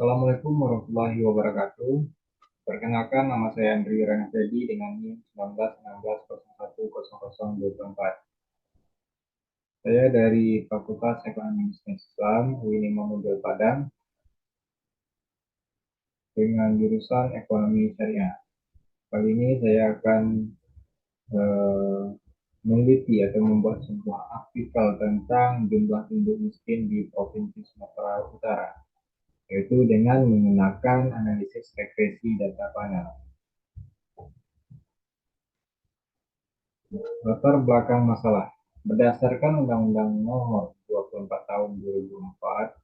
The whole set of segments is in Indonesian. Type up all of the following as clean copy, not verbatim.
Assalamualaikum warahmatullahi wabarakatuh. Perkenalkan, nama saya Andri Ranafedi dengan NIM 1916010024. Saya dari Fakultas Ekonomi Bisnis Islam UIN Muhammadiyah Padang dengan jurusan Ekonomi Syariah. Kali ini saya akan eh, meneliti atau membuat sebuah artikel tentang jumlah penduduk miskin di Provinsi Sumatera Utara, yaitu dengan menggunakan analisis regresi data panel. Latar belakang masalah. Berdasarkan Undang-Undang Nomor 24 Tahun 2004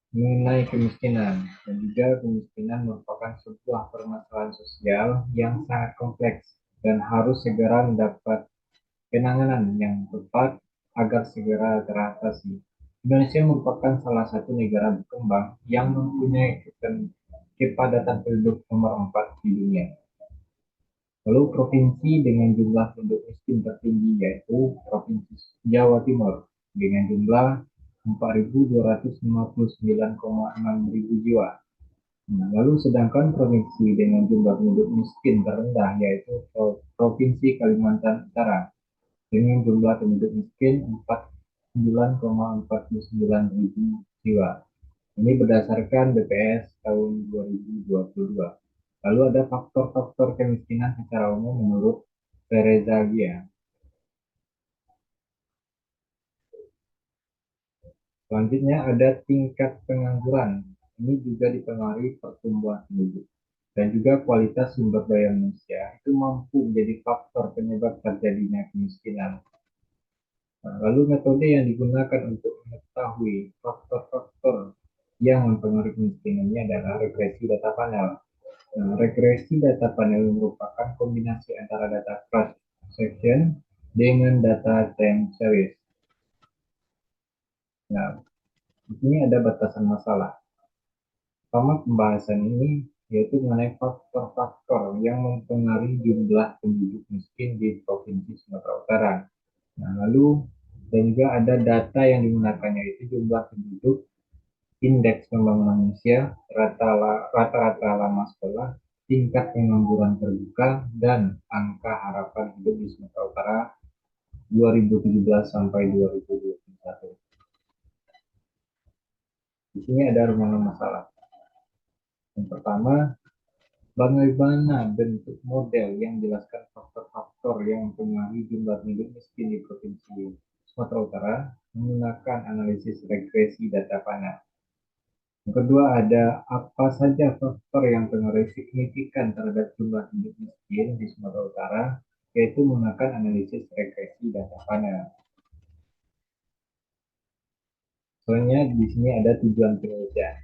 mengenai kemiskinan, dan juga kemiskinan merupakan sebuah permasalahan sosial yang sangat kompleks dan harus segera mendapat penanganan yang tepat agar segera teratasi. Indonesia merupakan salah satu negara berkembang yang mempunyai kepadatan penduduk nomor 4 di dunia. Lalu provinsi dengan jumlah penduduk miskin tertinggi yaitu Provinsi Jawa Timur dengan jumlah 4.259,6 ribu jiwa. Nah, lalu sedangkan provinsi dengan jumlah penduduk miskin terendah yaitu Provinsi Kalimantan Utara dengan jumlah penduduk miskin 49,49 ribu jiwa. Ini berdasarkan BPS tahun 2022. Lalu ada faktor-faktor kemiskinan secara umum menurut Perezagia. Selanjutnya ada tingkat pengangguran. Ini juga dipengaruhi pertumbuhan penduduk. Dan juga kualitas sumber daya manusia itu mampu menjadi faktor penyebab terjadinya kemiskinan. Nah, lalu metode yang digunakan untuk mengetahui faktor-faktor yang mempengaruhi kemiskinan ini adalah regresi data panel. Nah, regresi data panel merupakan kombinasi antara data cross section dengan data time series. Nah, di sini ada batasan masalah. Pertama pembahasan ini yaitu mengenai faktor-faktor yang mempengaruhi jumlah penduduk miskin di Provinsi Sumatera Utara. Nah, lalu dan juga ada data yang digunakannya yaitu jumlah penduduk, indeks pembangunan manusia, rata-rata lama sekolah, tingkat pengangguran terbuka, dan angka harapan hidup di Sumatera Utara 2017 sampai 2021. Di sini ada rumusan masalah. Yang pertama, bagaimana bentuk model yang menjelaskan faktor-faktor yang mempengaruhi jumlah penduduk miskin di Provinsi Sumatera Utara menggunakan analisis regresi data panel. Yang kedua, ada apa saja faktor yang pengaruh signifikan terhadap jumlah penduduk miskin di Sumatera Utara, yaitu menggunakan analisis regresi data panel. Soalnya di sini ada tujuan penelitian.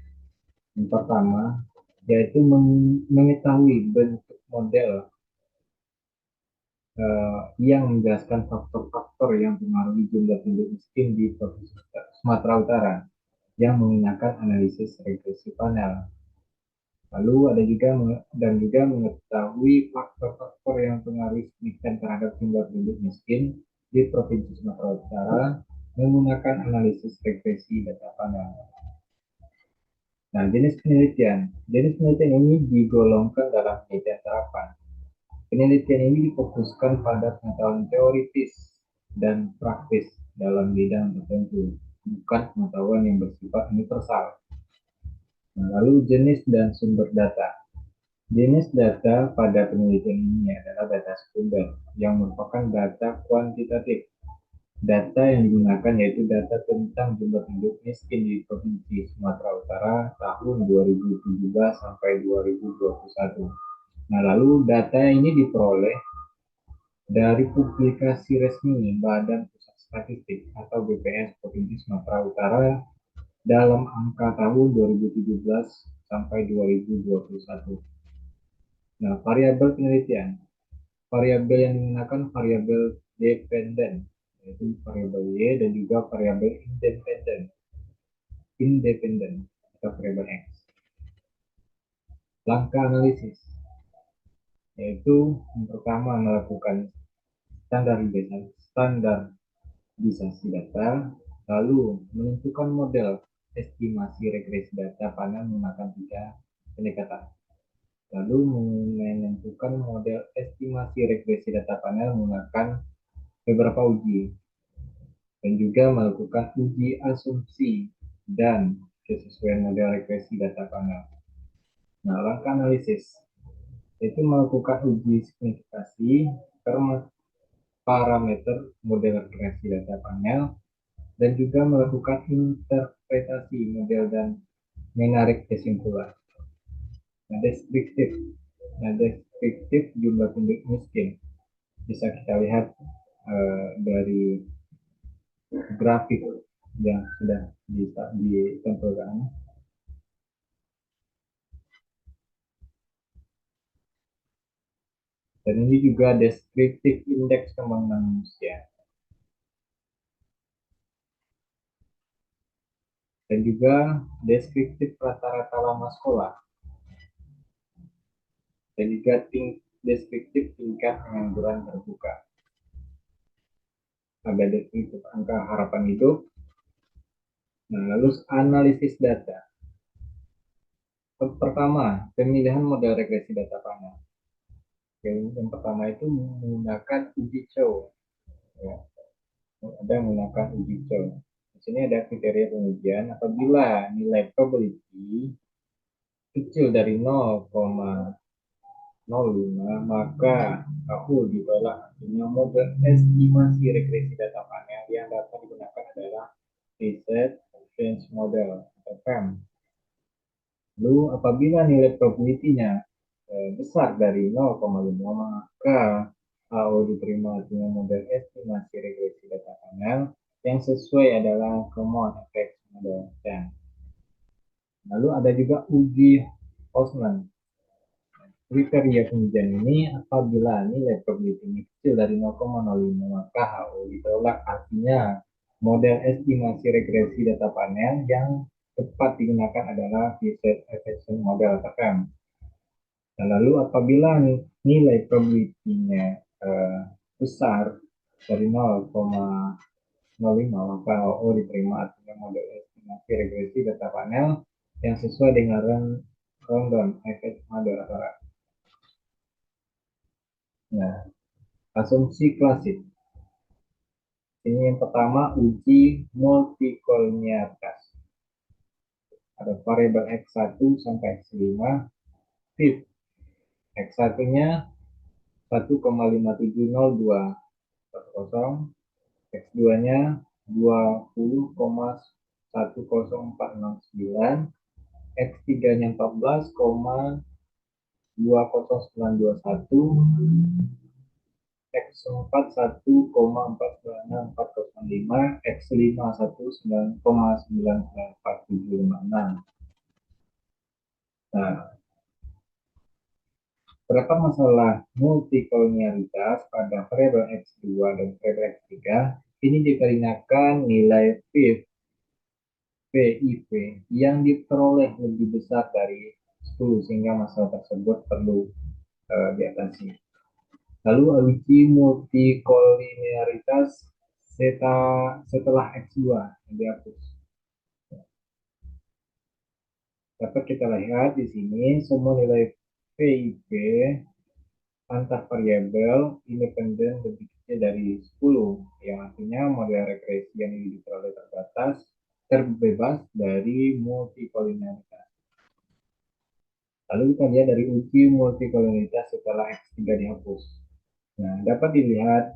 Yang pertama, yaitu mengetahui bentuk model yang menjelaskan faktor-faktor yang mempengaruhi jumlah penduduk miskin di Provinsi Sumatera Utara yang menggunakan analisis regresi panel. Lalu ada juga mengetahui faktor-faktor yang mempengaruhi signifikan terhadap jumlah penduduk miskin di Provinsi Sumatera Utara menggunakan analisis regresi data panel. Nah, jenis penelitian. Jenis penelitian ini digolongkan dalam penelitian terapan. Penelitian ini difokuskan pada pengetahuan teoritis dan praktis dalam bidang tertentu, bukan pengetahuan yang bersifat universal. Nah, lalu jenis dan sumber data. Jenis data pada penelitian ini adalah data sekunder, yang merupakan data kuantitatif. Data yang digunakan yaitu data tentang jumlah penduduk miskin di Provinsi Sumatera Utara tahun 2017 sampai 2021. Nah, lalu data ini diperoleh dari publikasi resmi Badan Pusat Statistik atau BPS Provinsi Sumatera Utara dalam angka tahun 2017 sampai 2021. Nah, variabel penelitian. Variabel yang digunakan variabel dependen, yaitu variabel Y dan juga variabel independen atau variabel X. Langkah analisis, yaitu yang pertama melakukan standarisasi data, lalu menentukan model estimasi regresi data panel menggunakan tiga pendekatan. Lalu menentukan model estimasi regresi data panel menggunakan beberapa uji dan juga melakukan uji asumsi dan kesesuaian model regresi data panel. Nah, langkah analisis itu melakukan uji signifikasi parameter model regresi data panel dan juga melakukan interpretasi model dan menarik kesimpulan. Nah, deskriptif. Nah, deskriptif jumlah penduduk miskin bisa kita lihat dari grafik yang sudah ditentukan. Dan ini juga deskriptif indeks pembangunan manusia. Dan juga deskriptif rata-rata lama sekolah. Dan juga deskriptif tingkat pengangguran terbuka. Ada deskriptif angka harapan hidup. Nah, lalu analisis data. Pertama, pemilihan model regresi data panel. Yang pertama itu menggunakan uji cow. Ya, ada menggunakan uji cow. Di sini ada kriteria pengujian apabila nilai probability kecil dari 0,05 maka aku ditolak. Artinya model estimasi regresi data panel yang dapat digunakan adalah reset change model atau PEM. Lalu apabila nilai probability-nya besar dari 0,5 maka AO diterima dengan model estimasi regresi data panel yang sesuai adalah common effect model 10. Lalu ada juga uji Osman. Kriteria pengujian ini apabila nilai probability kecil dari 0,05 maka HO ditolak, artinya model estimasi regresi data panel yang tepat digunakan adalah Reset Efficient Model atau FEM. Nah, lalu apabila nilai probability-nya besar dari 0,05 maka HO diterima, artinya model estimasi regresi data panel yang sesuai dengan rundown efek model atau. Nah, asumsi klasik. Ini yang pertama uji multikolinialitas. Ada variabel X1 sampai X5. Fit. X1-nya 1,57020. X2-nya 20,10469. X3-nya 14,20921. X4 1,49405, X5 1,9,994756. Nah, terdapat masalah multikolonialitas pada variabel X2 dan variabel X3. Ini dikarenakan nilai PIV yang diperoleh lebih besar dari 10 sehingga masalah tersebut perlu diatasi. Lalu uji multikolinialitas setelah X2 yang dihapus. Dapat kita lihat di sini semua nilai PIP antar variabel independen lebih kecil dari 10, yang artinya model regresi yang diperoleh terbebas dari multikolinialitas. Lalu kita lihat dari uji multikolinialitas setelah X3 dihapus. Nah, dapat dilihat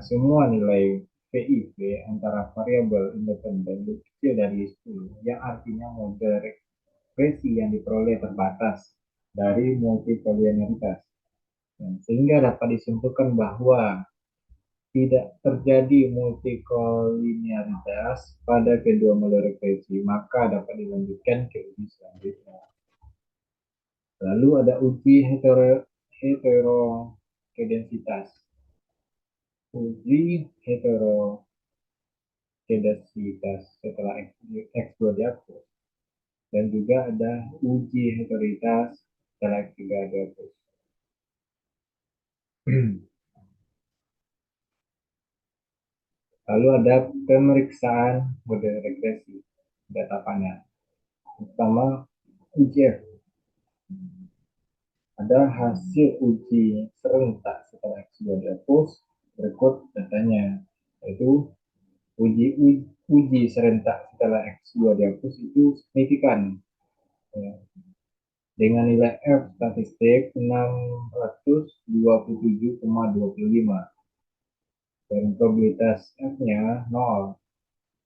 semua nilai PIV antara variabel independen lebih kecil dari 10, yang artinya model regresi yang diperoleh terbatas dari multikolinialitas. Sehingga dapat disimpulkan bahwa tidak terjadi multikolinialitas pada kedua model regresi, maka dapat dilanjutkan ke uji selanjutnya. Lalu ada uji heterogeneisitas. Uji heterogeneisitas setelah X2 dihapus. Dan juga ada uji heterogeneisitas setelah X3 dihapus. Lalu ada pemeriksaan model regresi. data panel. Pertama, UJF. Ada hasil uji serentak setelah X2 dihapus, berikut datanya, yaitu uji serentak setelah X2 dihapus itu signifikan, ya, dengan nilai F statistik 627,25 dan probabilitas F-nya 0.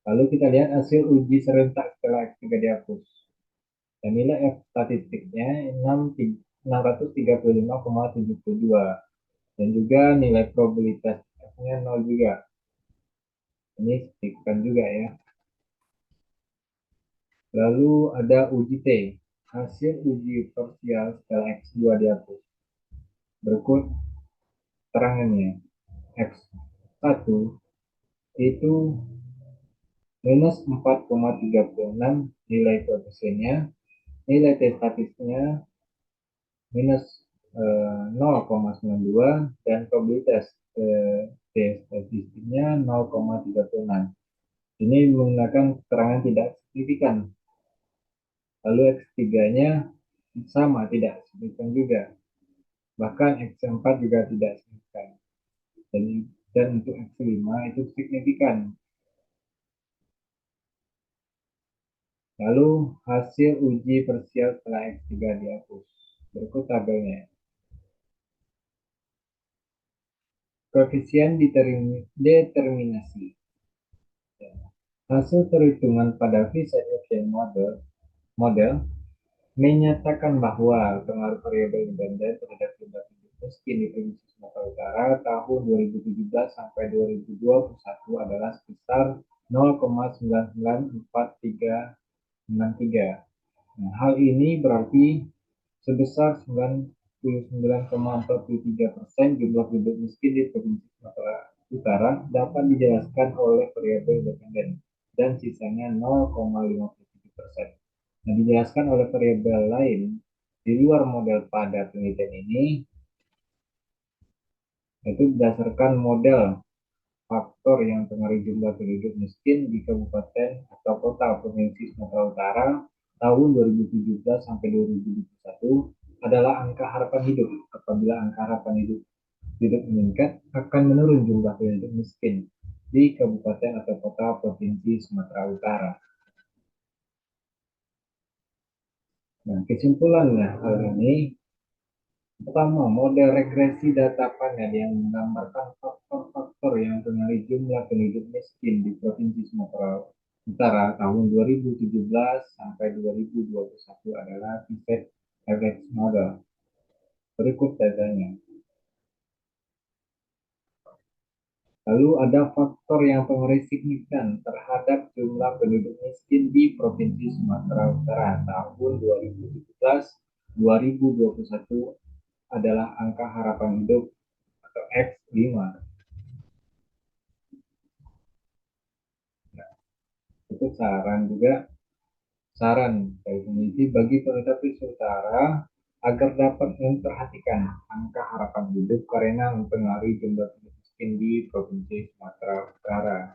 Lalu kita lihat hasil uji serentak setelah X3 dihapus. Dan nilai F statistiknya 635,72 dan juga nilai probabilitas F-nya 0 juga. Ini signifikan juga ya. Lalu ada uji T, hasil uji parsial setelah X2 dihapus. Berikut terangannya. X1 itu minus 4,36 nilai koefisiennya, nilai T statistiknya minus 0,92 dan probabilitas T statistiknya 0,36. Ini menggunakan keterangan tidak signifikan. Lalu X3-nya sama, tidak signifikan juga. Bahkan X4 juga tidak signifikan. Dan untuk X5 itu signifikan. Lalu hasil uji parsial setelah X3 dihapus. Berikut tabelnya. Koefisien determinasi. Hasil perhitungan pada V-Side model menyatakan bahwa pengaruh variabel independen terhadap jumlah penduduk miskin di Provinsi Sumatera Utara tahun 2017 sampai 2021 adalah sebesar 0,994363. Nah, hal ini berarti sebesar 99,43% jumlah penduduk miskin di Provinsi Sumatera Utara dapat dijelaskan oleh variabel independen dan sisanya 0,57%. Nah, dijelaskan oleh variabel lain di luar model pada penelitian ini, yaitu berdasarkan model faktor yang mempengaruhi jumlah penduduk miskin di kabupaten atau kota Provinsi Sumatera Utara tahun 2017 sampai 2021 adalah angka harapan hidup. Apabila angka harapan hidup meningkat, akan menurun jumlah penduduk miskin di kabupaten atau kota Provinsi Sumatera Utara. Nah, kesimpulannya hal ini, pertama, model regresi data panel yang menggambarkan faktor-faktor yang mempengaruhi jumlah penduduk miskin di Provinsi Sumatera Utara tahun 2017 sampai 2021 adalah T-Side Average Model. Berikut datanya. Lalu ada faktor yang mempengaruhi signifikan terhadap jumlah penduduk miskin di Provinsi Sumatera Utara tahun 2017-2021 adalah angka harapan hidup atau X5. Nah, itu saran dari peneliti bagi pemerintah Provinsi Utara agar dapat memperhatikan angka harapan hidup karena mempengaruhi jumlah penduduk miskin di Provinsi Sumatera Utara.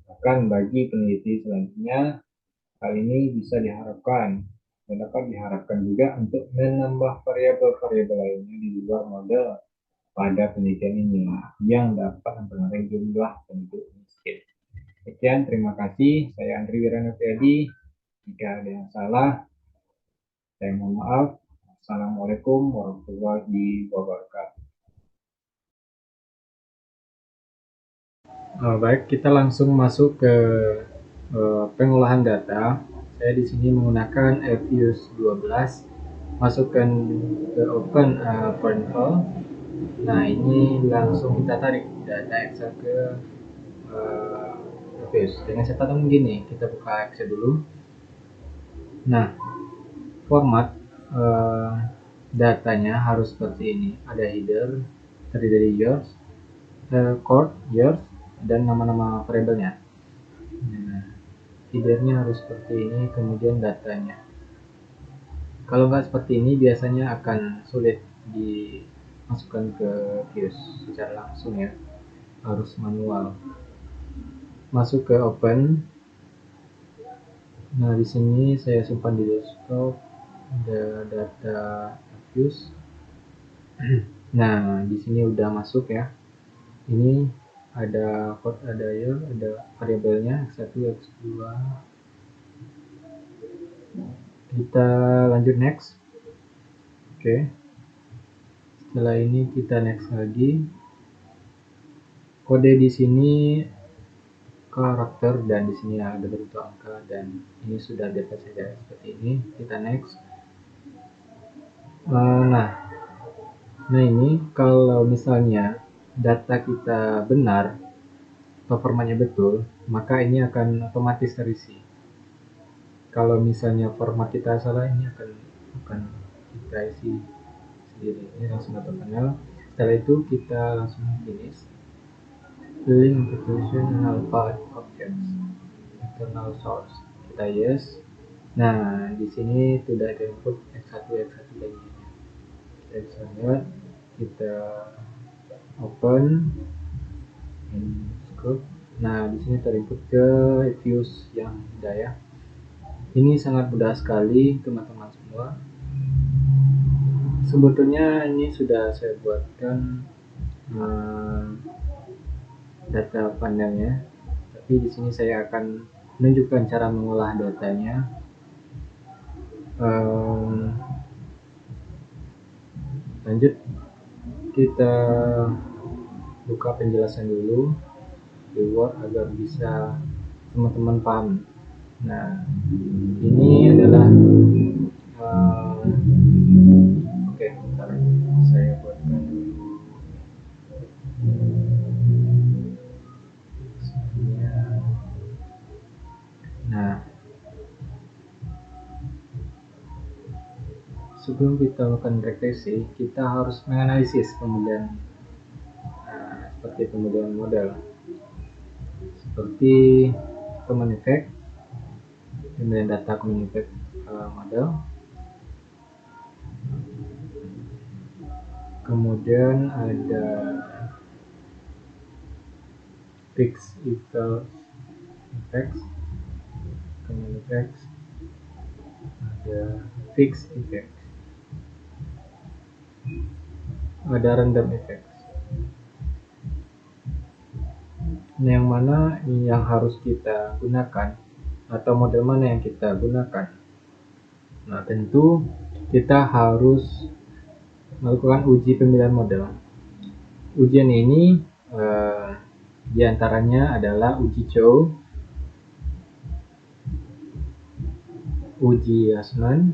Bahkan bagi peneliti selanjutnya, hal ini bisa diharapkan dan dapat diharapkan juga untuk menambah variabel-variabel lainnya di luar model pada penelitian ini yang dapat mempengaruhi jumlah penduduk miskin. Sekian, terima kasih. Saya Andri Wiranoviadi. Jika ada yang salah, saya mohon maaf. Assalamualaikum warahmatullahi wabarakatuh. Baik, kita langsung masuk ke pengolahan data. Saya di sini menggunakan Fuse 12. Masukkan ke Open File. Nah, ini langsung kita tarik data Excel ke Fuse. Dengan catatan begini, kita buka Excel dulu. Nah, format datanya harus seperti ini. Ada header, terdiri dari years, chord, years, dan nama-nama variabelnya. Nah, headernya harus seperti ini, kemudian datanya. Kalau nggak seperti ini, biasanya akan sulit dimasukkan ke Fuse secara langsung ya. Harus manual. Masuk ke Open. Nah, di sini saya simpan di desktop, ada data views. Nah, di sini udah masuk ya. Ini ada code, ada ya, ada variabelnya x1, x2. Kita lanjut next. Oke. Setelah ini kita next lagi. Kode di sini karakter dan di sini ada bentuk angka dan ini sudah data saja seperti ini. Kita next. Nah, ini kalau misalnya data kita benar atau formatnya betul, maka ini akan otomatis terisi. Kalau misalnya format kita salah, ini akan kita isi sendiri. Ini langsung data panel. Setelah itu kita langsung finish. Filling application alpha objects internal source. Kita yes. Nah, di sini sudah ada input x1, x1 dan y-nya. Kita bisa lihat, kita open in scope. Nah, di sini terinput ke views yang ada ya. Ini sangat mudah sekali teman-teman semua. Sebetulnya ini sudah saya buatkan data panelnya, tapi di sini saya akan menunjukkan cara mengolah datanya. Lanjut, kita buka penjelasan dulu di Word agar bisa teman-teman paham. Nah, ini adalah oke, bentar, saya buatkan dulu. Nah, sebelum kita melakukan regresi, kita harus menganalisis pemilihan seperti pemilihan model, seperti common effect, pemilihan data common effect model, kemudian ada fixed equal effects, common effects, ada fixed effect, ada random effects. Nah, yang mana yang harus kita gunakan atau model mana yang kita gunakan? Nah, tentu kita harus melakukan uji pemilihan model. Ujian ini diantaranya adalah uji Chow, uji Hussman,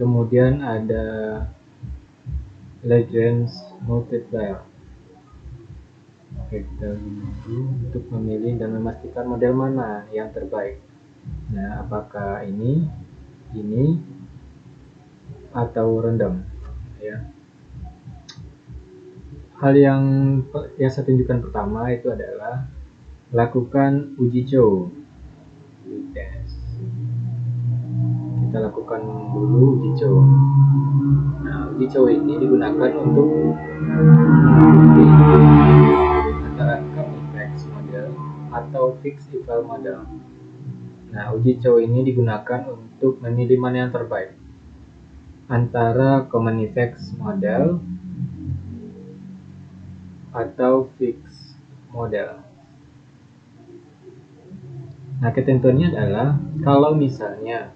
kemudian ada Lagrange multiplier. Oke, kita menunggu untuk memilih dan memastikan model mana yang terbaik. Nah, apakah ini, atau random? Ya. Hal yang saya tunjukkan pertama itu adalah lakukan uji Chow. Kita lakukan dulu uji Chow. Nah, uji Chow ini digunakan untuk antara common model atau fixed equal model. Nah, uji Chow ini digunakan untuk memilih mana yang terbaik antara common effects model atau fixed model. Nah, ketentuannya adalah kalau misalnya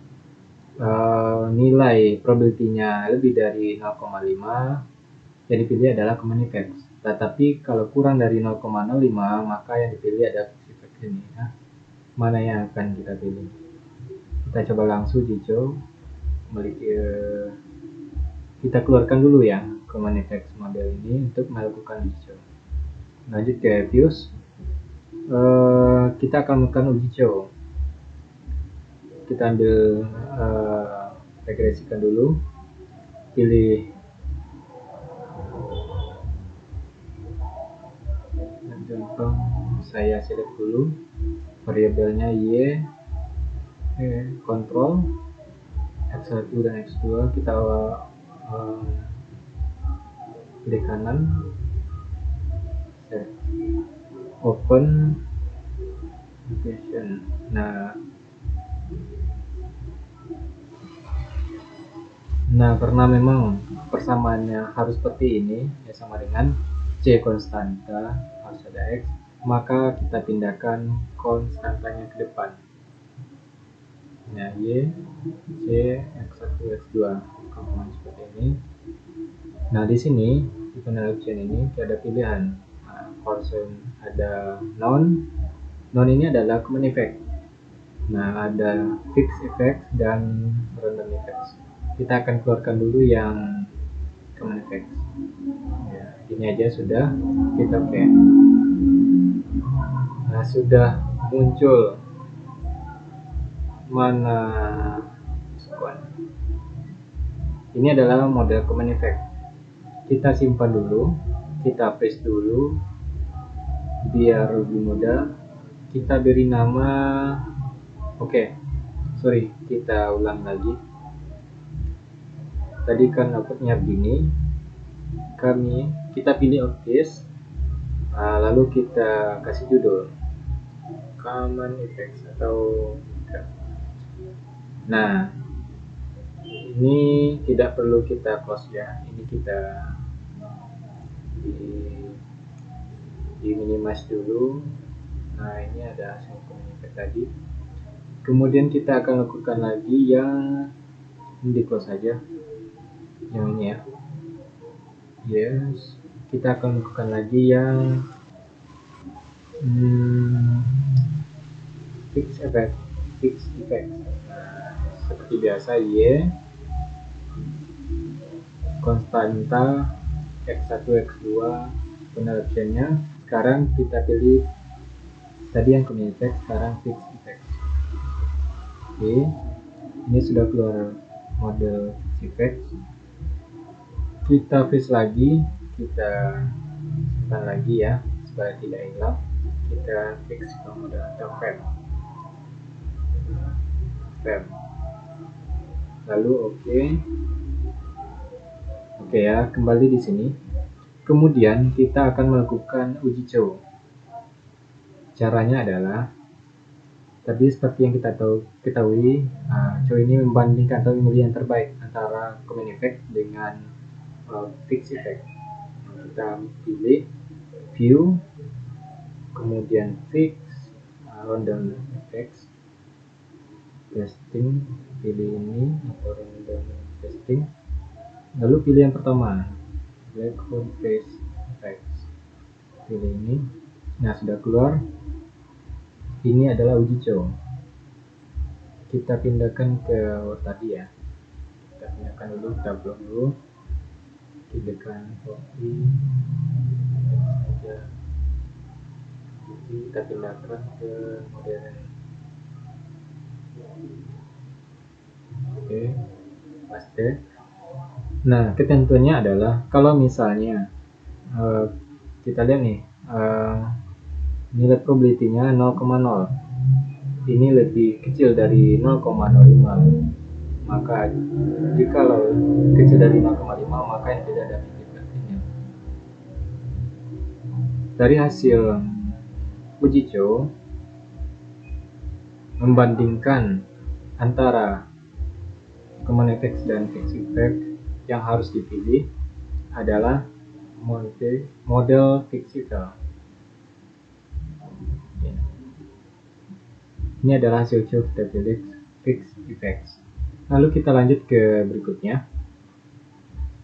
nilai probability-nya lebih dari 0,5, yang dipilih adalah common effects. Tetapi kalau kurang dari 0,05, maka yang dipilih adalah fixed effects ini. Nah, mana yang akan kita pilih? Kita coba langsung hijau. Kita keluarkan dulu ya common effects model ini untuk melakukan hijau. Lanjut ke views. Kita akan melakukan uji Chow. Kita ambil regresikan dulu, pilih gampang, saya select dulu variabelnya y, kontrol x1 dan x2, kita klik kanan, open application. Nah, Nah, karena memang persamaannya harus seperti ini, ya sama dengan C konstanta harus ada X, maka kita pindahkan konstantanya ke depan. Nah, Y, C, X1, X2, seperti ini. Nah, di sini, di panel option ini, ada pilihan. Person ada non. Non ini adalah common effect. Nah, ada fixed effect dan random effect. Kita akan keluarkan dulu yang common effect. Ya, ini aja sudah kita pakai. Nah, sudah muncul mana squad. Ini adalah model common effect. Kita simpan dulu, kita paste dulu biar lebih mudah. Kita beri nama, sorry, kita ulang lagi. Tadi kan outputnya begini, kita pilih office, lalu kita kasih judul common effects atau nah, ini tidak perlu kita close ya, ini kita di minimize dulu. Nah, ini ada hasil common effect tadi. Kemudian kita akan lakukan lagi yang di close saja, yang ini ya. Yes, kita akan lakukan lagi yang fixed effect. Nah, seperti biasa Y konstanta X1 X2 penerapannya. Sekarang kita pilih tadi yang common effect, sekarang fixed effect. Oke, ini sudah keluar model fixed effect. Kita paste lagi, kita simpan lagi ya supaya tidak hilang. Kita fix ke model atau fem. Lalu oke ya, kembali di sini. Kemudian kita akan melakukan uji cow. Caranya adalah tadi seperti yang kita ketahui, cow ini membandingkan atau memilih yang terbaik antara common effect dengan fixed effect. Kita pilih view, kemudian fix, random effects, testing, pilih ini atau random testing, lalu pilih yang pertama, black hole phase effects, pilih ini. Nah, sudah keluar. Ini adalah uji cow. Kita pindahkan ke tadi ya, kita pindahkan dulu, kita blok dulu, pindahkan copy saja, kita pindahkan ke modern. Oke, paste. Nah, ketentuannya adalah kalau misalnya kita lihat nih, nilai probability-nya 0,0, ini lebih kecil dari 0,05, maka jikalau kecil dari 0,5 maka yang tidak ada probability-nya. Dari hasil uji cow membandingkan antara common effects dan fixed effect, yang harus dipilih adalah model fixed effect. Ini adalah hasil cow, kita pilih fixed effects. Lalu kita lanjut ke berikutnya,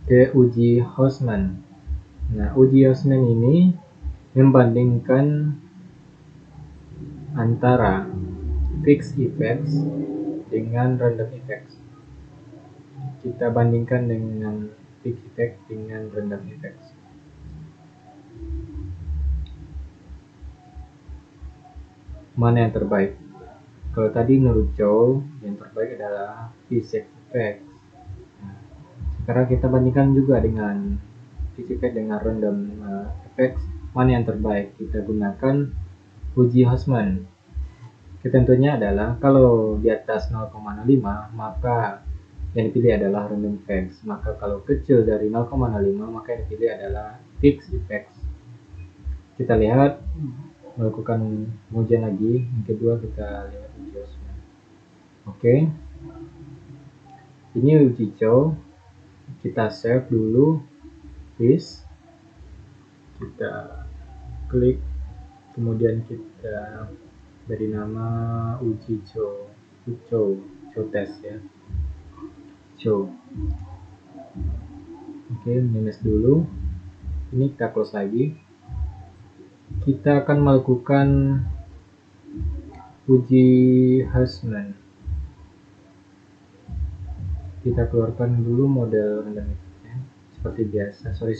ke uji Houseman. Nah, uji Houseman ini membandingkan antara fixed effects dengan random effects. Kita bandingkan dengan fixed effect dengan random effects. Mana yang terbaik? Kalau tadi menurut Joe, yang terbaik adalah fixed effect. Nah, sekarang kita bandingkan juga dengan fixed effect dengan random effects. Mana yang terbaik? Kita gunakan uji Houseman. Ketentuannya adalah kalau di atas 0,05 maka yang dipilih adalah random effects. Maka kalau kecil dari 0,05 maka yang dipilih adalah fixed effects. Kita lihat, melakukan pengujian lagi. Yang kedua kita lihat uji Houseman. Oke, ini uji cow. Kita save dulu, please. Kita klik, kemudian kita beri nama uji show test ya, show. Oke, minus dulu. Ini kita close lagi. Kita akan melakukan uji harassment. Kita keluarkan dulu model rendahnya seperti biasa. Sorry.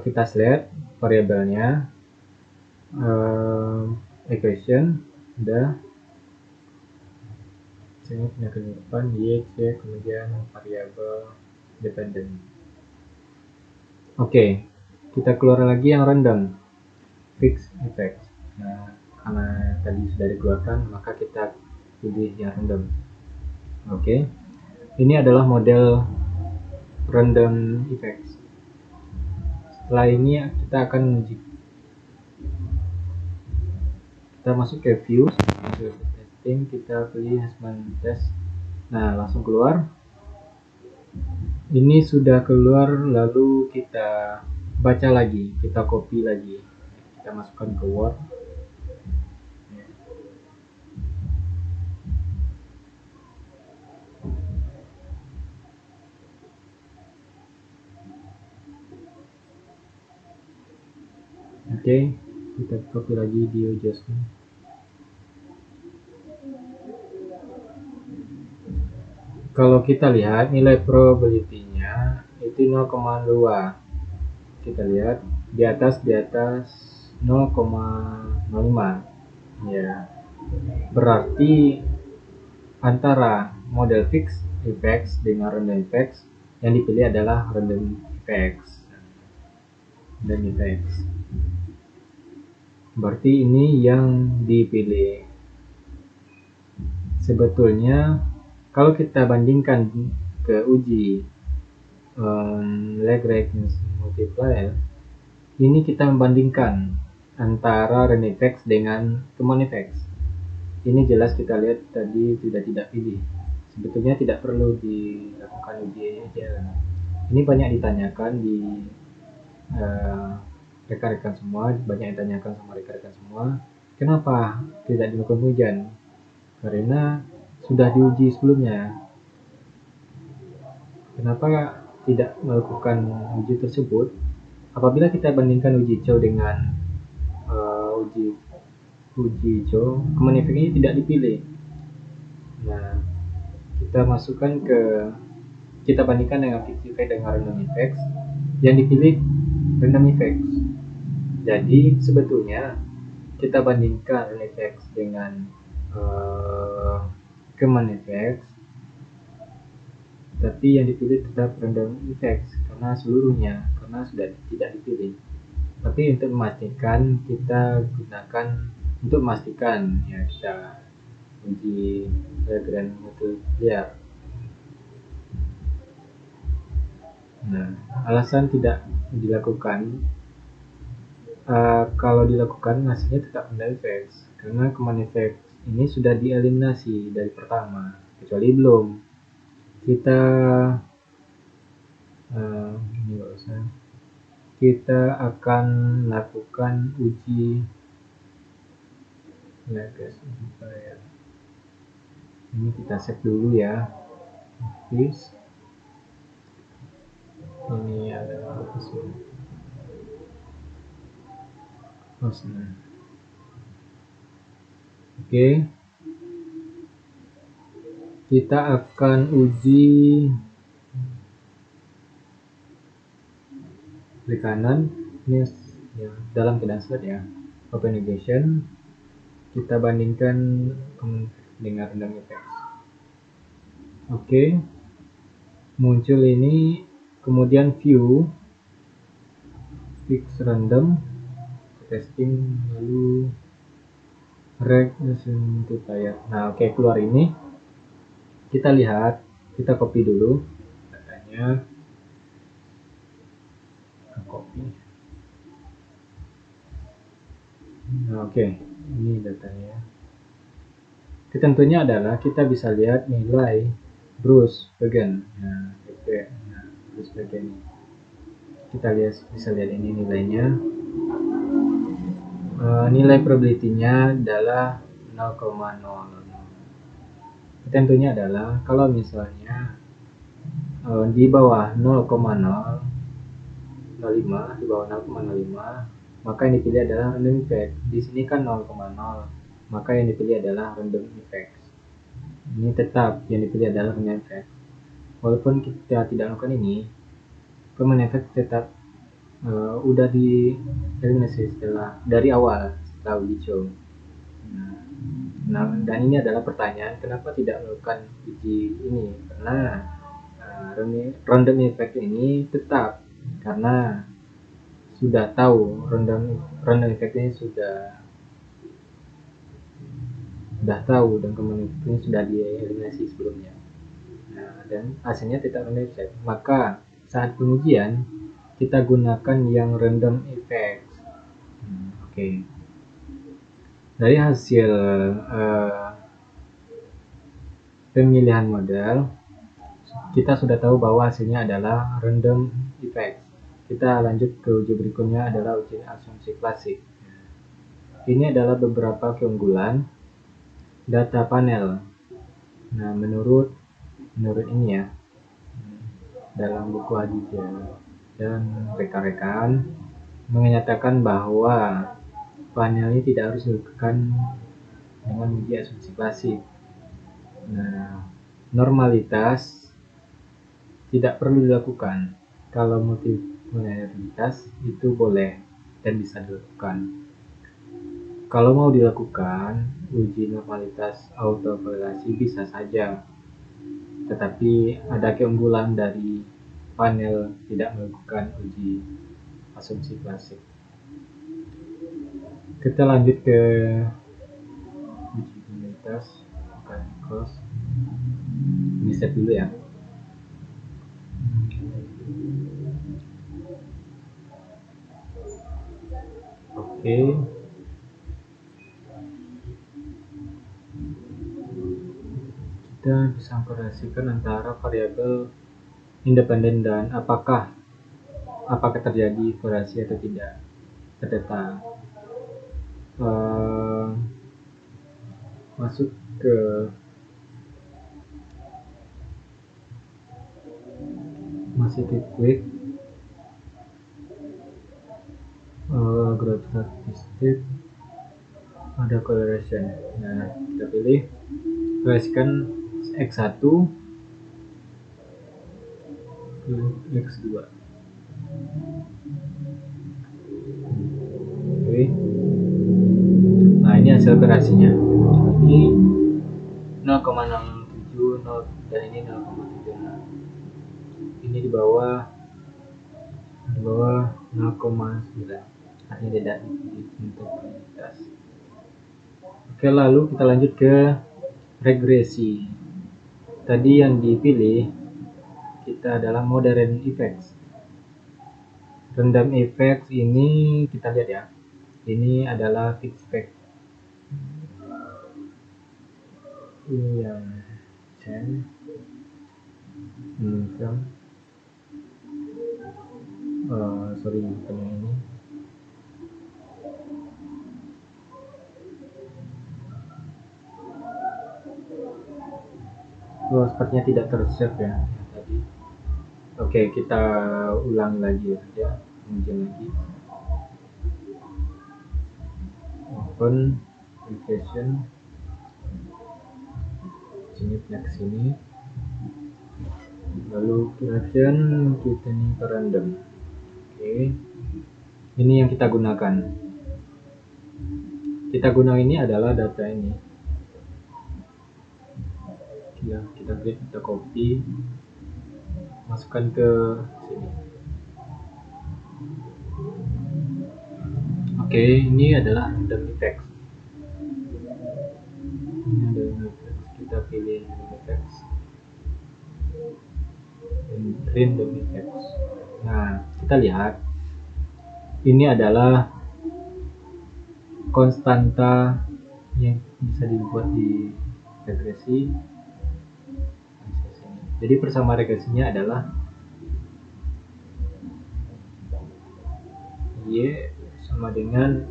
Kita select variabelnya, equation, udah. Sini pindah ke depan, y, c, kemudian variabel dependent. Oke, kita keluar lagi yang random, fix effect. Nah, karena tadi sudah dikeluarkan, maka kita pilih yang random. Oke, ini adalah model random effects. Setelah ini kita akan uji. Kita masuk ke view, testing, kita pilih harassment test. Nah, langsung keluar. Ini sudah keluar, lalu kita baca lagi, kita copy lagi, kita masukkan ke Word. Oke, kita copy lagi di adjustment. Kalau kita lihat nilai probability-nya itu 0,2. Kita lihat di atas 0,05. Ya. Berarti antara model fixed effects dengan random effects yang dipilih adalah random effects. Berarti ini yang dipilih. Sebetulnya kalau kita bandingkan ke uji Lagrange multiplier, ini kita membandingkan antara random effects dengan common effects. Ini jelas kita lihat tadi tidak pilih. Sebetulnya tidak perlu dilakukan uji aja. Ini banyak ditanyakan di rekan-rekan semua, banyak ditanyakan sama rekan-rekan semua, kenapa tidak dilakukan ujian? Karena sudah diuji sebelumnya. Kenapa tidak melakukan uji tersebut? Apabila kita bandingkan uji Chow dengan uji Chow, common effect ini tidak dipilih. Nah, kita bandingkan dengan fixed effect dengan random effects, yang dipilih random effects. Jadi sebetulnya kita bandingkan random effects dengan common effects, tapi yang dipilih tetap random effects karena sudah tidak dipilih. Tapi untuk memastikan kita kita uji Lagrange multiplier. Nah, alasan tidak dilakukan, kalau dilakukan hasilnya tetap random effects karena common effects ini sudah dieliminasi dari pertama, kecuali belum. Kita akan lakukan uji Lagrange multiplier. Ini kita save dulu ya, please. Ini adalah Oke, kita akan uji klik kanan ini ya, dalam keadaan slide ya, open negation, kita bandingkan dengan random effects. Oke, muncul ini, kemudian view fix random testing, lalu regression multiplier. Nah, oke, keluar ini. Kita lihat, kita copy dulu datanya. Copy. Nah, oke, ini datanya. Ketentunya adalah kita bisa lihat nilai Bruce Fagan. Nah, effect. Nah, terus bagian ini kita bisa lihat ini nilainya. Nilai probability-nya adalah 0,00. Tentunya adalah kalau misalnya di bawah 0,005, di bawah 0,05, maka yang dipilih adalah random effect. Di sini kan 0,0, maka yang dipilih adalah random effect. Ini tetap yang dipilih adalah random effect. Walaupun kita tidak lakukan ini, permanent effect tetap udah dieliminasi dari awal setelah uji coba. Nah, dan ini adalah pertanyaan kenapa tidak melakukan uji ini, karena random effect ini tetap karena sudah tahu random effect ini sudah tahu dan kemudian ini sudah dieliminasi sebelumnya. Nah, dan hasilnya tidak random effect, maka saat pengujian kita gunakan yang random effect. Oke. Dari hasil pemilihan model, kita sudah tahu bahwa hasilnya adalah random effect. Kita lanjut ke uji berikutnya adalah uji asumsi klasik. Ini adalah beberapa keunggulan data panel. Nah, menurut ini ya, dalam buku Aditya dan rekan-rekan menyatakan bahwa panel ini tidak harus dilakukan dengan uji asumsi klasik. Nah, normalitas tidak perlu dilakukan. Kalau multivariabilitas itu boleh dan bisa dilakukan. Kalau mau dilakukan uji normalitas autokorelasi bisa saja, tetapi ada keunggulan dari panel tidak melakukan uji asumsi klasik. Kita lanjut ke uji normalitas cross. Ini set dulu ya. Oke. Kita bisa mengkorelasikan antara variabel independen dan apakah terjadi korelasi atau tidak ke data. Masuk ke quick graph statistik, ada correlation. Nah, kita pilih korelasikan X1 ke X2. Oke. Nah, ini hasil korelasinya. Ini 0,070 dan ini 0,76. Ini di bawah 0,9. Artinya tidak intensitas. Oke, lalu kita lanjut ke regresi. Tadi yang dipilih kita adalah moderate effects. Random effects ini kita lihat ya. Ini adalah fixed effect. Ini yang Chen. Sorry, bukan yang ini. Sepertinya tidak tersave ya tadi. Oke, kita ulang lagi ya, pengujian lagi. Open application. Sini pindah ke sini. Lalu creation kita ini ke random. Oke. Ini yang kita gunakan. Ini adalah data ini. Ya, kita create, kita copy, masukkan ke sini. Oke, ini adalah random effects. Ini ada random effects. Kita pilih random effects. Random effects. Nah, kita lihat ini adalah konstanta yang bisa dibuat di regresi. Jadi persamaan regresinya adalah Y sama dengan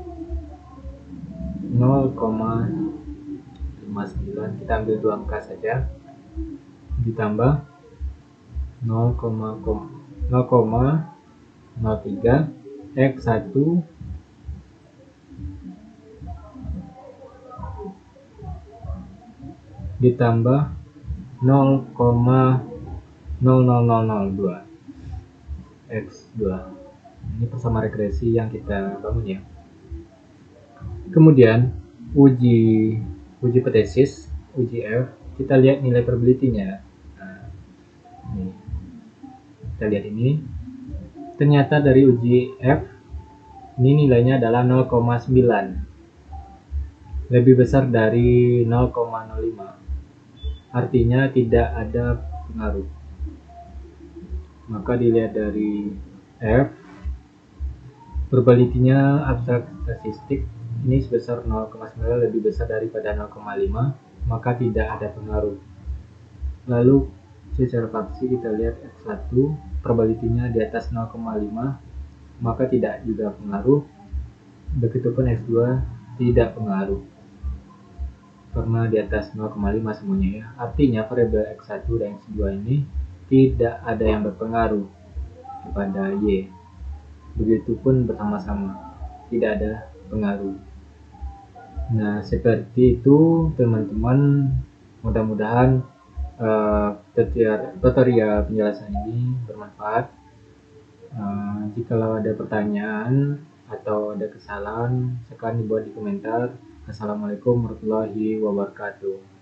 0,59, kita ambil dua angka saja, ditambah 0,03 X1 ditambah 0,00002 X2. Ini persamaan regresi yang kita bangun ya. Kemudian uji hipotesis, uji F, kita lihat nilai probability-nya. Nah, ini. Kita lihat ini. Ternyata dari uji F ini nilainya adalah 0,9. Lebih besar dari 0,05. Artinya tidak ada pengaruh. Maka dilihat dari F, probability-nya abstrak statistik ini sebesar 0,9, lebih besar daripada 0,5, maka tidak ada pengaruh. Lalu secara faksi kita lihat F1, probability-nya di atas 0,5, maka tidak juga pengaruh. Begitupun F2 tidak pengaruh karena di atas 0,5 semuanya ya. Artinya variabel X1 dan X2 ini tidak ada yang berpengaruh kepada Y. Begitupun bersama-sama, tidak ada pengaruh. Nah, seperti itu teman-teman. Mudah-mudahan tutorial penjelasan ini bermanfaat. Jikalau ada pertanyaan atau ada kesalahan, silakan dibuat di komentar. Assalamualaikum warahmatullahi wabarakatuh.